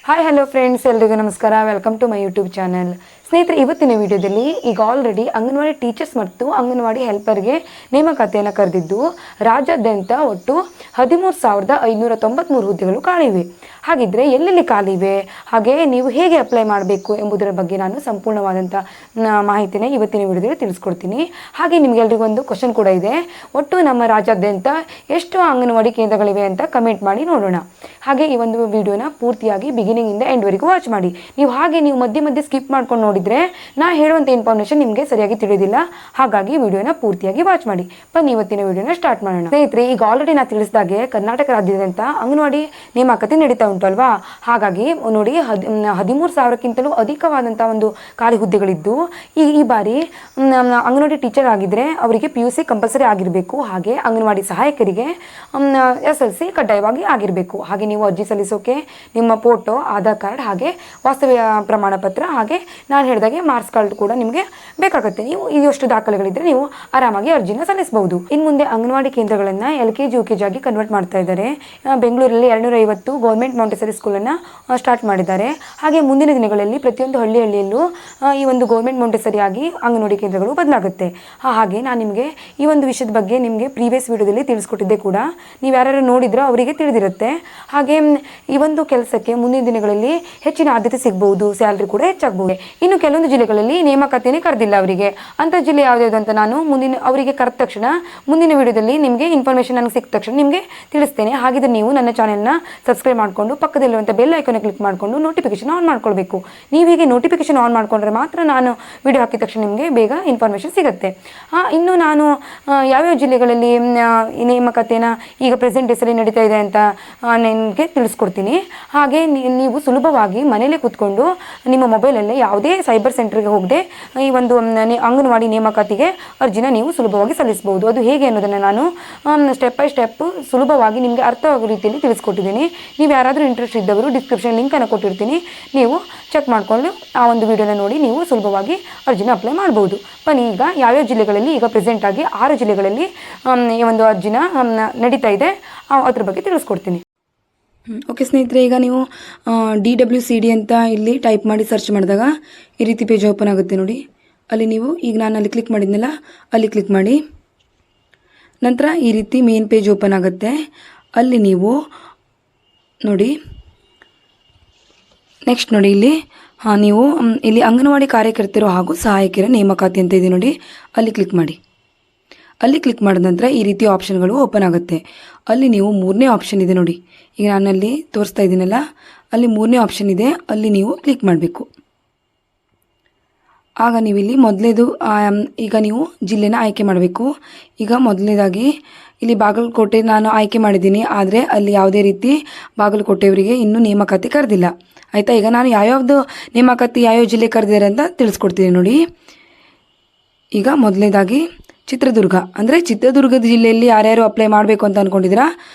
Hi hello friends, ಎಲ್ರಿಗೂ ನಮಸ್ಕಾರ. Welcome to my YouTube channel. ಸ್ನೇಹಿತರೆ, ಇವತ್ತಿನ ವಿಡಿಯೋದಲ್ಲಿ ಈಗ ಆಲ್ರೆಡಿ ಅಂಗನವಾಡಿ ಟೀಚರ್ಸ್ ಮತ್ತು ಅಂಗನವಾಡಿ ಹೆಲ್ಪರ್ಗೆ ನೇಮಕಾತಿಯನ್ನು ಕರೆದಿದ್ದು ರಾಜ್ಯಾದ್ಯಂತ ಒಟ್ಟು 13,593 ಹುದ್ದೆಗಳು ಖಾಲಿವೆ. ಹಾಗಿದ್ರೆ ಎಲ್ಲೆಲ್ಲಿ ಖಾಲಿವೆ, ಹಾಗೆ ನೀವು ಹೇಗೆ ಅಪ್ಲೈ ಮಾಡಬೇಕು ಎಂಬುದರ ಬಗ್ಗೆ ನಾನು ಸಂಪೂರ್ಣವಾದಂಥ ಮಾಹಿತಿನ ಇವತ್ತಿನ ವಿಡಿಯೋದಲ್ಲಿ ತಿಳಿಸ್ಕೊಡ್ತೀನಿ. ಹಾಗೆ ನಿಮಗೆಲ್ರಿಗೂ ಒಂದು ಕ್ವಶನ್ ಕೂಡ ಇದೆ. ಒಟ್ಟು ನಮ್ಮ ರಾಜ್ಯಾದ್ಯಂತ ಎಷ್ಟು ಅಂಗನವಾಡಿ ಕೇಂದ್ರಗಳಿವೆ ಅಂತ ಕಮೆಂಟ್ ಮಾಡಿ ನೋಡೋಣ. ಹಾಗೆ ಈ ಒಂದು ವಿಡಿಯೋನ ಪೂರ್ತಿಯಾಗಿ ಬಿಗಿನಿಂಗಿಂದ ಎಂಡ್ವರೆಗೂ ವಾಚ್ ಮಾಡಿ. ನೀವು ಮಧ್ಯೆ ಮಧ್ಯೆ ಸ್ಕಿಪ್ ಮಾಡ್ಕೊಂಡು ನೋಡಿದರೆ ನಾ ಹೇಳುವಂಥ ಇನ್ಫಾರ್ಮೇಷನ್ ನಿಮಗೆ ಸರಿಯಾಗಿ ತಿಳಿಯೋದಿಲ್ಲ. ಹಾಗಾಗಿ ವಿಡಿಯೋನ ಪೂರ್ತಿಯಾಗಿ ವಾಚ್ ಮಾಡಿ. ಬನ್ನಿ ಇವತ್ತಿನ ವಿಡಿಯೋನ ಸ್ಟಾರ್ಟ್ ಮಾಡೋಣ. ಸ್ನೇಹಿತರೆ, ಈಗ ಆಲ್ರೆಡಿ ನಾನು ತಿಳಿಸಿದಾಗೆ ಕರ್ನಾಟಕ ರಾಜ್ಯಾದ್ಯಂತ ಅಂಗನವಾಡಿ ನೇಮಕಾತಿ ನಡೀತಾ ಉಂಟು ಅಲ್ವಾ. ಹಾಗಾಗಿ ನೋಡಿ 13,000ಕ್ಕಿಂತಲೂ ಅಧಿಕವಾದಂಥ ಒಂದು ಖಾಲಿ ಹುದ್ದೆಗಳಿದ್ದು ಈ ಬಾರಿ ಅಂಗನವಾಡಿ ಟೀಚರ್ ಆಗಿದ್ದರೆ ಅವರಿಗೆ PUC ಕಂಪಲ್ಸರಿ ಆಗಿರಬೇಕು. ಹಾಗೆ ಅಂಗನವಾಡಿ ಸಹಾಯಕರಿಗೆ SLC ಕಡ್ಡಾಯವಾಗಿ ಆಗಿರಬೇಕು. ಹಾಗೆ ನೀವು ಅರ್ಜಿ ಸಲ್ಲಿಸೋಕೆ ನಿಮ್ಮ ಫೋಟೋ, ಆಧಾರ್ ಕಾರ್ಡ್, ಹಾಗೆ ವಾಸ್ತವ್ಯ ಪ್ರಮಾಣ ಪತ್ರ, ಹಾಗೆ ನಾನು ಹೇಳಿದಾಗೆ ಮಾರ್ಕ್ಸ್ ಕಾರ್ಡ್ ಕೂಡ ನಿಮಗೆ ಬೇಕಾಗುತ್ತೆ. ನೀವು ಇದಷ್ಟು ದಾಖಲೆಗಳಿದ್ದರೆ ನೀವು ಆರಾಮಾಗಿ ಅರ್ಜಿನ ಸಲ್ಲಿಸಬಹುದು. ಇನ್ನು ಮುಂದೆ ಅಂಗನವಾಡಿ ಕೇಂದ್ರಗಳನ್ನು LKG UKG ಆಗಿ ಕನ್ವರ್ಟ್ ಮಾಡ್ತಾ ಇದ್ದಾರೆ. ಬೆಂಗಳೂರಲ್ಲಿ 250 ಗೌರ್ಮೆಂಟ್ ಮಾಂಟೆಸರಿ ಸ್ಕೂಲನ್ನು ಸ್ಟಾರ್ಟ್ ಮಾಡಿದ್ದಾರೆ. ಹಾಗೆ ಮುಂದಿನ ದಿನಗಳಲ್ಲಿ ಪ್ರತಿಯೊಂದು ಹಳ್ಳಿಯಲ್ಲೂ ಈ ಒಂದು ಗೌರ್ಮೆಂಟ್ ಮಾಂಟೆಸರಿ ಆಗಿ ಅಂಗನವಾಡಿ ಕೇಂದ್ರಗಳು ಬದಲಾಗುತ್ತೆ. ಹಾಗೆ ನಾನು ನಿಮಗೆ ಈ ಒಂದು ವಿಷಯದ ಬಗ್ಗೆ ನಿಮಗೆ ಪ್ರೀವಿಯಸ್ ವಿಡಿಯೋದಲ್ಲಿ ತಿಳಿಸ್ಕೊಟ್ಟಿದ್ದೆ ಕೂಡ. ನೀವು ಯಾರು ನೋಡಿದ್ರೋ ಅವರಿಗೆ ತಿಳಿದಿರುತ್ತೆ. ಹಾಗೆ ಈ ಒಂದು ಕೆಲಸಕ್ಕೆ ಮುಂದಿನ ದಿನಗಳಲ್ಲಿ ಹೆಚ್ಚಿನ ಆದ್ಯತೆ ಸಿಗಬಹುದು, ಸ್ಯಾಲ್ರಿ ಕೂಡ ಹೆಚ್ಚಾಗಬಹುದು. ಇನ್ನು ಕೆಲವೊಂದು ಜಿಲ್ಲೆಗಳಲ್ಲಿ ನೇಮಕಾತಿನೇ ಕರೆದಿಲ್ಲ ಅವರಿಗೆ. ಅಂಥ ಜಿಲ್ಲೆ ಯಾವ್ದು ಅಂತ ನಾನು ಅವರಿಗೆ ಕರೆದ ತಕ್ಷಣ ಮುಂದಿನ ವಿಡಿಯೋದಲ್ಲಿ ನಿಮಗೆ ಇನ್ಫಾರ್ಮೇಷನ್ ನನಗೆ ಸಿಕ್ಕ ತಕ್ಷಣ ನಿಮಗೆ ತಿಳಿಸ್ತೇನೆ. ಹಾಗಿದ್ರೆ ನೀವು ನನ್ನ ಚಾನೆಲ್ನ ಸಬ್ಸ್ಕ್ರೈಬ್ ಮಾಡಿಕೊಂಡು ಪಕ್ಕದಲ್ಲಿರುವಂಥ ಬೆಲ್ ಐಕಾನ್ ಕ್ಲಿಕ್ ಮಾಡಿಕೊಂಡು ನೋಟಿಫಿಕೇಶನ್ ಆನ್ ಮಾಡ್ಕೊಳ್ಬೇಕು. ನೀವು ಹೀಗೆ ನೋಟಿಫಿಕೇಶನ್ ಆನ್ ಮಾಡಿಕೊಂಡ್ರೆ ಮಾತ್ರ ನಾನು ವಿಡಿಯೋ ಹಾಕಿದ ತಕ್ಷಣ ನಿಮಗೆ ಬೇಗ ಇನ್ಫಾರ್ಮೇಷನ್ ಸಿಗುತ್ತೆ. ಇನ್ನು ನಾನು ಯಾವ್ಯಾವ ಜಿಲ್ಲೆಗಳಲ್ಲಿ ನೇಮಕಾತಿಯನ್ನು ಈಗ ಪ್ರೆಸೆಂಟ್ ಡೇಸಲ್ಲಿ ನಡೀತಾ ಇದೆ ಅಂತ ನನಗೆ ತಿಳಿಸ್ಕೊಡ್ತೀನಿ. ಹಾಗೆ ನೀವು ಸುಲಭವಾಗಿ ಮನೇಲೇ ಕೂತ್ಕೊಂಡು ನಿಮ್ಮ ಮೊಬೈಲಲ್ಲೇ ಯಾವುದೇ ಸೈಬರ್ ಸೆಂಟರ್ಗೆ ಹೋಗದೆ ಈ ಒಂದು ಅಂಗನವಾಡಿ ನೇಮಕಾತಿಗೆ ಅರ್ಜಿನ ನೀವು ಸುಲಭವಾಗಿ ಸಲ್ಲಿಸಬಹುದು. ಅದು ಹೇಗೆ ಅನ್ನೋದನ್ನು ನಾನು ಸ್ಟೆಪ್ ಬೈ ಸ್ಟೆಪ್ ಸುಲಭವಾಗಿ ನಿಮಗೆ ಅರ್ಥವಾಗೋ ರೀತಿಯಲ್ಲಿ ತಿಳಿಸ್ಕೊಟ್ಟಿದ್ದೀನಿ. ನೀವು ಯಾರಾದರೂ ಇಂಟ್ರೆಸ್ಟ್ ಇದ್ದವರು ಡಿಸ್ಕ್ರಿಪ್ಷನ್ ಲಿಂಕನ್ನು ಕೊಟ್ಟಿರ್ತೀನಿ, ನೀವು ಚೆಕ್ ಮಾಡಿಕೊಂಡು ಆ ಒಂದು ವಿಡಿಯೋನ ನೋಡಿ ನೀವು ಸುಲಭವಾಗಿ ಅರ್ಜಿನ ಅಪ್ಲೈ ಮಾಡ್ಬೋದು. ಬನ್ನಿ, ಈಗ ಯಾವ್ಯಾವ ಜಿಲ್ಲೆಗಳಲ್ಲಿ ಈಗ ಪ್ರೆಸೆಂಟಾಗಿ 6 ಜಿಲ್ಲೆಗಳಲ್ಲಿ ಈ ಒಂದು ಅರ್ಜಿನ ನಡೀತಾ ಇದೆ, ಅದ್ರ ಬಗ್ಗೆ ತಿಳಿಸ್ಕೊಡ್ತೀನಿ. ಓಕೆ ಸ್ನೇಹಿತರೆ, ಈಗ ನೀವು DWCD ಅಂತ ಇಲ್ಲಿ ಟೈಪ್ ಮಾಡಿ ಸರ್ಚ್ ಮಾಡಿದಾಗ ಈ ರೀತಿ ಪೇಜ್ ಓಪನ್ ಆಗುತ್ತೆ ನೋಡಿ. ಅಲ್ಲಿ ನೀವು ಈಗ ನಾನು ಅಲ್ಲಿ ಕ್ಲಿಕ್ ಮಾಡಿದ್ನಲ್ಲ, ಅಲ್ಲಿ ಕ್ಲಿಕ್ ಮಾಡಿ. ನಂತರ ಈ ರೀತಿ ಮೇನ್ ಪೇಜ್ ಓಪನ್ ಆಗುತ್ತೆ. ಅಲ್ಲಿ ನೀವು ನೋಡಿ, ನೆಕ್ಸ್ಟ್ ನೋಡಿ ಇಲ್ಲಿ ನೀವು ಇಲ್ಲಿ ಅಂಗನವಾಡಿ ಕಾರ್ಯಕರ್ತರು ಹಾಗೂ ಸಹಾಯಕಿಯರ ನೇಮಕಾತಿ ಅಂತ ಇದೆ ನೋಡಿ, ಅಲ್ಲಿ ಕ್ಲಿಕ್ ಮಾಡಿ. ಅಲ್ಲಿ ಕ್ಲಿಕ್ ಮಾಡಿದ ನಂತರ ಈ ರೀತಿ ಆಪ್ಷನ್ಗಳು ಓಪನ್ ಆಗುತ್ತೆ. ಅಲ್ಲಿ ನೀವು 3ನೇ ಆಪ್ಷನ್ ಇದೆ ನೋಡಿ, ಈಗ ನಾನಲ್ಲಿ ತೋರಿಸ್ತಾ ಇದ್ದೀನಲ್ಲ, ಅಲ್ಲಿ 3ನೇ ಆಪ್ಷನ್ ಇದೆ, ಅಲ್ಲಿ ನೀವು ಕ್ಲಿಕ್ ಮಾಡಬೇಕು. ಆಗ ನೀವು ಇಲ್ಲಿ ಮೊದಲೇದು ಈಗ ನೀವು ಜಿಲ್ಲೆನ ಆಯ್ಕೆ ಮಾಡಬೇಕು. ಈಗ ಮೊದಲನೇದಾಗಿ ಇಲ್ಲಿ ಬಾಗಲಕೋಟೆ ನಾನು ಆಯ್ಕೆ ಮಾಡಿದ್ದೀನಿ, ಆದರೆ ಅಲ್ಲಿ ಯಾವುದೇ ರೀತಿ ಬಾಗಲಕೋಟೆಯವರಿಗೆ ಇನ್ನೂ ನೇಮಕಾತಿ ಕರೆದಿಲ್ಲ. ಆಯಿತಾ? ಈಗ ನಾನು ಯಾವ್ಯಾವ್ದು ನೇಮಕಾತಿ ಯಾವ್ಯಾವ ಜಿಲ್ಲೆ ಕರೆದಿದ್ದಾರೆ ಅಂತ ತಿಳಿಸ್ಕೊಡ್ತೀನಿ ನೋಡಿ. ಈಗ ಮೊದಲನೇದಾಗಿ ಚಿತ್ರದುರ್ಗ, ಅಂದರೆ ಚಿತ್ರದುರ್ಗದ ಜಿಲ್ಲೆಯಲ್ಲಿ ಯಾರ್ಯಾರು ಅಪ್ಲೈ ಮಾಡಬೇಕು ಅಂತ ಅಂದ್ಕೊಂಡಿದ್ದೀರಾ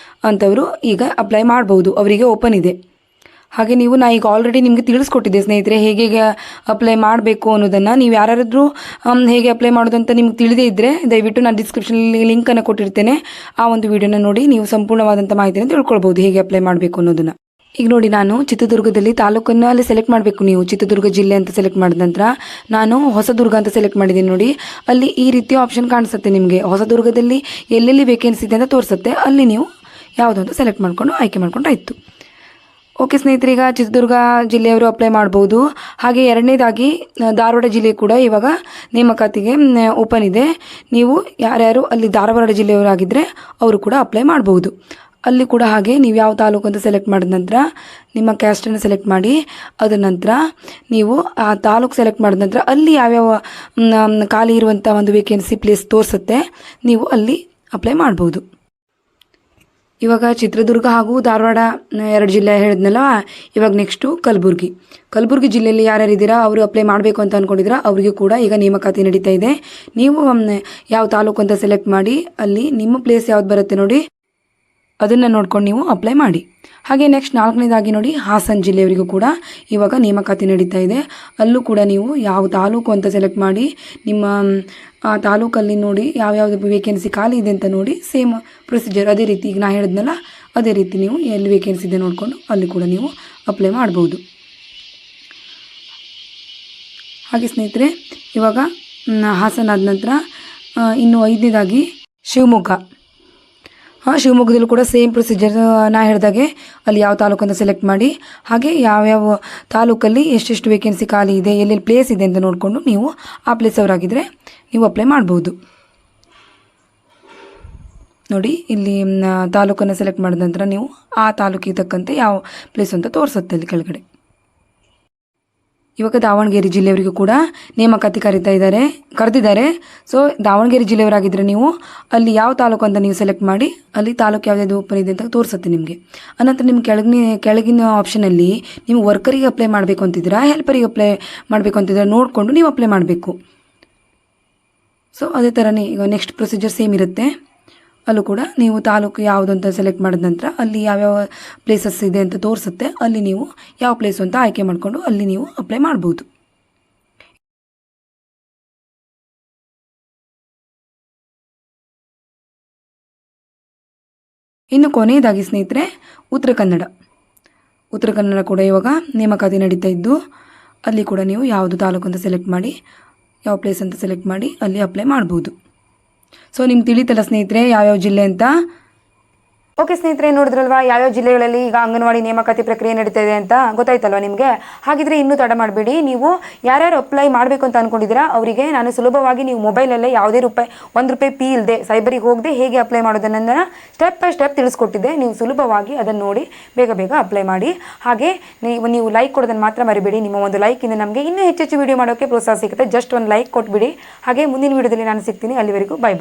ಅಂಥವರು ಈಗ ಅಪ್ಲೈ ಮಾಡ್ಬೋದು, ಅವರಿಗೆ ಓಪನ್ ಇದೆ. ಹಾಗೆ ನಾ ಈಗ ಆಲ್ರೆಡಿ ನಿಮಗೆ ತಿಳಿಸ್ಕೊಟ್ಟಿದ್ದೆ ಸ್ನೇಹಿತರೆ, ಹೇಗೆ ಅಪ್ಲೈ ಮಾಡಬೇಕು ಅನ್ನೋದನ್ನು. ನೀವು ಯಾರಾದರೂ ಹೇಗೆ ಅಪ್ಲೈ ಮಾಡೋದು ಅಂತ ನಿಮ್ಗೆ ತಿಳಿದೇ ಇದ್ದರೆ ದಯವಿಟ್ಟು ನಾನು ಡಿಸ್ಕ್ರಿಪ್ಷನಲ್ಲಿ ಲಿಂಕನ್ನು ಕೊಟ್ಟಿರ್ತೇನೆ. ಆ ಒಂದು ವಿಡಿಯೋನ ನೋಡಿ ನೀವು ಸಂಪೂರ್ಣವಾದಂಥ ಮಾಹಿತಿಯನ್ನು ತಿಳ್ಕೊಳ್ಬೋದು ಹೇಗೆ ಅಪ್ಲೈ ಮಾಡಬೇಕು ಅನ್ನೋದನ್ನು. ಈಗ ನೋಡಿ, ನಾನು ಚಿತ್ರದುರ್ಗದಲ್ಲಿ ತಾಲೂಕನ್ನು ಅಲ್ಲಿ ಸೆಲೆಕ್ಟ್ ಮಾಡಬೇಕು. ನೀವು ಚಿತ್ರದುರ್ಗ ಜಿಲ್ಲೆ ಅಂತ ಸೆಲೆಕ್ಟ್ ಮಾಡಿದ ನಂತರ ನಾನು ಹೊಸದುರ್ಗ ಅಂತ ಸೆಲೆಕ್ಟ್ ಮಾಡಿದ್ದೀನಿ ನೋಡಿ. ಅಲ್ಲಿ ಈ ರೀತಿ ಆಪ್ಷನ್ ಕಾಣಿಸುತ್ತೆ ನಿಮಗೆ. ಹೊಸದುರ್ಗದಲ್ಲಿ ಎಲ್ಲೆಲ್ಲಿ ವೇಕೆನ್ಸಿ ಇದೆ ಅಂತ ತೋರಿಸುತ್ತೆ. ಅಲ್ಲಿ ನೀವು ಯಾವುದೋ ಅಂತ ಸೆಲೆಕ್ಟ್ ಮಾಡಿಕೊಂಡು ಆಯ್ಕೆ ಮಾಡ್ಕೊಂಡು ಆಯಿತು. ಓಕೆ ಸ್ನೇಹಿತರೆ, ಈಗ ಚಿತ್ರದುರ್ಗ ಜಿಲ್ಲೆಯವರು ಅಪ್ಲೈ ಮಾಡ್ಬೋದು. ಹಾಗೆ ಎರಡನೇದಾಗಿ ಧಾರವಾಡ ಜಿಲ್ಲೆ ಕೂಡ ಇವಾಗ ನೇಮಕಾತಿಗೆ ಓಪನ್ ಇದೆ. ನೀವು ಯಾರ್ಯಾರು ಅಲ್ಲಿ ಧಾರವಾಡ ಜಿಲ್ಲೆಯವರಾಗಿದ್ದರೆ ಅವರು ಕೂಡ ಅಪ್ಲೈ ಮಾಡ್ಬೋದು. ಅಲ್ಲಿ ಕೂಡ ಹಾಗೆ ನೀವು ಯಾವ ತಾಲೂಕು ಅಂತ ಸೆಲೆಕ್ಟ್ ಮಾಡಿದ ನಂತರ ನಿಮ್ಮ ಕ್ಯಾಸ್ಟನ್ನು ಸೆಲೆಕ್ಟ್ ಮಾಡಿ, ಅದರ ನಂತರ ನೀವು ಆ ತಾಲೂಕು ಸೆಲೆಕ್ಟ್ ಮಾಡಿದ ನಂತರ ಅಲ್ಲಿ ಯಾವ್ಯಾವ ಖಾಲಿ ಇರುವಂಥ ಒಂದು ವೇಕೆನ್ಸಿ ಪ್ಲೇಸ್ ತೋರಿಸುತ್ತೆ, ನೀವು ಅಲ್ಲಿ ಅಪ್ಲೈ ಮಾಡ್ಬೋದು. ಇವಾಗ ಚಿತ್ರದುರ್ಗ ಹಾಗೂ ಧಾರವಾಡ 2 ಜಿಲ್ಲೆ ಹೇಳಿದ್ನಲ್ಲ. ಇವಾಗ ನೆಕ್ಸ್ಟು ಕಲಬುರಗಿ ಜಿಲ್ಲೆಯಲ್ಲಿ ಯಾರ್ಯಾರಿದ್ದೀರಾ ಅವರು ಅಪ್ಲೈ ಮಾಡಬೇಕು ಅಂತ ಅಂದ್ಕೊಂಡಿದ್ದೀರಾ ಅವರಿಗೂ ಕೂಡ ಈಗ ನೇಮಕಾತಿ ನಡೀತಾ ಇದೆ. ನೀವು ಯಾವ ತಾಲೂಕು ಅಂತ ಸೆಲೆಕ್ಟ್ ಮಾಡಿ ಅಲ್ಲಿ ನಿಮ್ಮ ಪ್ಲೇಸ್ ಯಾವ್ದು ಬರುತ್ತೆ ನೋಡಿ, ಅದನ್ನು ನೋಡ್ಕೊಂಡು ನೀವು ಅಪ್ಲೈ ಮಾಡಿ. ಹಾಗೆ ನೆಕ್ಸ್ಟ್ 4ನೇದಾಗಿ ನೋಡಿ, ಹಾಸನ ಜಿಲ್ಲೆಯವರಿಗೂ ಕೂಡ ಇವಾಗ ನೇಮಕಾತಿ ನಡೀತಾ ಇದೆ. ಅಲ್ಲೂ ಕೂಡ ನೀವು ಯಾವ ತಾಲೂಕು ಅಂತ ಸೆಲೆಕ್ಟ್ ಮಾಡಿ ನಿಮ್ಮ ಆ ತಾಲೂಕಲ್ಲಿ ನೋಡಿ ಯಾವ್ಯಾವುದು ವೇಕೆನ್ಸಿ ಖಾಲಿ ಇದೆ ಅಂತ ನೋಡಿ ಸೇಮ್ ಪ್ರೊಸೀಜರ್ ಅದೇ ರೀತಿ ಈಗ ನಾ ಹೇಳಿದ್ನಲ್ಲ ಅದೇ ರೀತಿ ನೀವು ಎಲ್ಲಿ ವೇಕೆನ್ಸಿ ಇದೆ ನೋಡಿಕೊಂಡು ಅಲ್ಲಿ ಕೂಡ ನೀವು ಅಪ್ಲೈ ಮಾಡ್ಬೋದು. ಹಾಗೆ ಸ್ನೇಹಿತರೆ, ಇವಾಗ ಹಾಸನ ಆದ ನಂತರ ಇನ್ನು 5ನೇದಾಗಿ ಶಿವಮೊಗ್ಗ. ಶಿವಮೊಗ್ಗದಲ್ಲೂ ಕೂಡ ಸೇಮ್ ಪ್ರೊಸೀಜರ್ ನಾ ಹೇಳಿದಾಗೆ ಅಲ್ಲಿ ಯಾವ ತಾಲೂಕು ಅಂತ ಸೆಲೆಕ್ಟ್ ಮಾಡಿ, ಹಾಗೆ ಯಾವ್ಯಾವ ತಾಲೂಕಲ್ಲಿ ಎಷ್ಟೆಷ್ಟು ವೇಕೆನ್ಸಿ ಖಾಲಿ ಇದೆ, ಎಲ್ಲೆಲ್ಲಿ ಪ್ಲೇಸ್ ಇದೆ ಅಂತ ನೋಡಿಕೊಂಡು ನೀವು ಆ ಪ್ಲೇಸ್ ಅವರಾಗಿದ್ದರೆ ನೀವು ಅಪ್ಲೈ ಮಾಡ್ಬೋದು. ನೋಡಿ, ಇಲ್ಲಿ ತಾಲೂಕನ್ನು ಸೆಲೆಕ್ಟ್ ಮಾಡಿದ ನಂತರ ನೀವು ಆ ತಾಲೂಕಿಗೆ ತಕ್ಕಂತೆ ಯಾವ ಪ್ಲೇಸ್ ಅಂತ ತೋರಿಸುತ್ತೆ ಅಲ್ಲಿ ಕೆಳಗಡೆ. ಇವಾಗ ದಾವಣಗೆರೆ ಜಿಲ್ಲೆಯವರಿಗೂ ಕೂಡ ನೇಮಕಾತಿ ಕರೆದಿದ್ದಾರೆ. ಸೊ ದಾವಣಗೆರೆ ಜಿಲ್ಲೆಯವರಾಗಿದ್ದರೆ ನೀವು ಅಲ್ಲಿ ಯಾವ ತಾಲೂಕು ಅಂತ ನೀವು ಸೆಲೆಕ್ಟ್ ಮಾಡಿ, ಅಲ್ಲಿ ತಾಲೂಕು ಯಾವುದಾದ್ರು ಓಪನ್ ಇದೆ ಅಂತ ತೋರಿಸುತ್ತೆ ನಿಮಗೆ. ಅನಂತರ ನಿಮ್ಮ ಕೆಳಗಿನ ಆಪ್ಷನಲ್ಲಿ ನೀವು ವರ್ಕರಿಗೆ ಅಪ್ಲೈ ಮಾಡಬೇಕು ಅಂತಿದ್ದೀರಾ, ಹೆಲ್ಪರಿಗೆ ಅಪ್ಲೈ ಮಾಡಬೇಕು ಅಂತಿದ್ದೀರಾ ನೋಡಿಕೊಂಡು ನೀವು ಅಪ್ಲೈ ಮಾಡಬೇಕು. ಸೊ ಅದೇ ಥರನೇ ಈಗ ನೆಕ್ಸ್ಟ್ ಪ್ರೊಸೀಜರ್ ಸೇಮ್ ಇರುತ್ತೆ. ಅಲ್ಲೂ ಕೂಡ ನೀವು ತಾಲೂಕು ಯಾವುದು ಅಂತ ಸೆಲೆಕ್ಟ್ ಮಾಡಿದ ನಂತರ ಅಲ್ಲಿ ಯಾವ್ಯಾವ ಪ್ಲೇಸಸ್ ಇದೆ ಅಂತ ತೋರಿಸುತ್ತೆ. ಅಲ್ಲಿ ನೀವು ಯಾವ ಪ್ಲೇಸು ಅಂತ ಆಯ್ಕೆ ಮಾಡಿಕೊಂಡು ಅಲ್ಲಿ ನೀವು ಅಪ್ಲೈ ಮಾಡ್ಬೋದು. ಇನ್ನು ಕೊನೆಯದಾಗಿ ಸ್ನೇಹಿತರೆ, ಉತ್ತರ ಕನ್ನಡ ಕೂಡ ಇವಾಗ ನೇಮಕಾತಿ ನಡೀತಾ ಇದ್ದು, ಅಲ್ಲಿ ಕೂಡ ನೀವು ಯಾವುದು ತಾಲೂಕು ಅಂತ ಸೆಲೆಕ್ಟ್ ಮಾಡಿ, ಯಾವ ಪ್ಲೇಸ್ ಅಂತ ಸೆಲೆಕ್ಟ್ ಮಾಡಿ ಅಲ್ಲಿ ಅಪ್ಲೈ ಮಾಡ್ಬೋದು. ಸೊ ನಿಮ್ಗೆ ತಿಳಿತಲ್ಲ ಸ್ನೇಹಿತರೆ ಯಾವ್ಯಾವ ಜಿಲ್ಲೆ ಅಂತ. ಓಕೆ ಸ್ನೇಹಿತರೆ, ನೋಡಿದ್ರಲ್ವಾ ಯಾವ್ಯಾವ ಜಿಲ್ಲೆಗಳಲ್ಲಿ ಈಗ ಅಂಗನವಾಡಿ ನೇಮಕಾತಿ ಪ್ರಕ್ರಿಯೆ ನಡೀತಾ ಇದೆ ಅಂತ ಗೊತ್ತಾಯ್ತಲ್ವ ನಿಮಗೆ. ಹಾಗಿದ್ರೆ ಇನ್ನೂ ತಡ ಮಾಡಬೇಡಿ. ನೀವು ಯಾರ್ಯಾರು ಅಪ್ಲೈ ಮಾಡಬೇಕು ಅಂತ ಅಂದ್ಕೊಂಡಿದ್ದೀರಾ ಅವರಿಗೆ ನಾನು ಸುಲಭವಾಗಿ ನೀವು ಮೊಬೈಲಲ್ಲೇ ಯಾವುದೇ ₹1 ಫೀ ಇಲ್ಲದೆ ಸೈಬರಿಗೆ ಹೋಗದೆ ಹೇಗೆ ಅಪ್ಲೈ ಮಾಡೋದನ್ನು ಸ್ಟೆಪ್ ಬೈ ಸ್ಟೆಪ್ ತಿಳಿಸ್ಕೊಟ್ಟಿದ್ದೆ. ನೀವು ಸುಲಭವಾಗಿ ಅದನ್ನು ನೋಡಿ ಬೇಗ ಅಪ್ಲೈ ಮಾಡಿ. ಹಾಗೆ ನೀವು ಲೈಕ್ ಕೊಡೋದನ್ನು ಮಾತ್ರ ಮರಿಬೇಡಿ. ನಿಮ್ಮ ಒಂದು ಲೈಕಿಂದ ನಮಗೆ ಇನ್ನೂ ಹೆಚ್ಚೆಚ್ಚು ವೀಡಿಯೋ ಮಾಡೋಕ್ಕೆ ಪ್ರೋತ್ಸಾಹ ಸಿಗುತ್ತೆ. ಜಸ್ಟ್ ಒಂದು ಲೈಕ್ ಕೊಟ್ಬಿಡಿ. ಹಾಗೆ ಮುಂದಿನ ವೀಡಿಯೋದಲ್ಲಿ ನಾನು ಸಿಗ್ತೀನಿ. ಅಲ್ಲಿವರೆಗೂ ಬೈ.